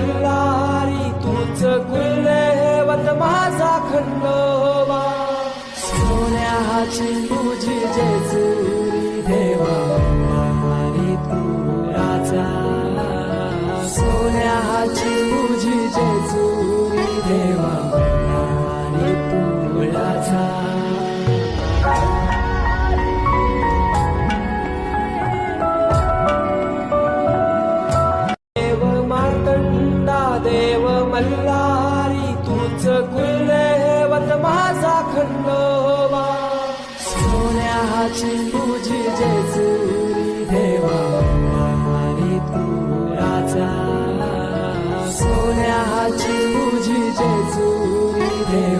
मल्हारी तूच कुलदैवत माझा खंडोबा. सोन्याची तुझी जेजुरी देवा मल्हारी तू राजा. सोन्याची तुझी जेजुरी देवा मल्हारी तू राजा. देव मल्हारी तूच कुलदैवत माझा खंडोबा. सोन्याची तुझी जेजुरी देवा मल्हारी तू राजा. सोन्याची तुझी जेजुरी देवा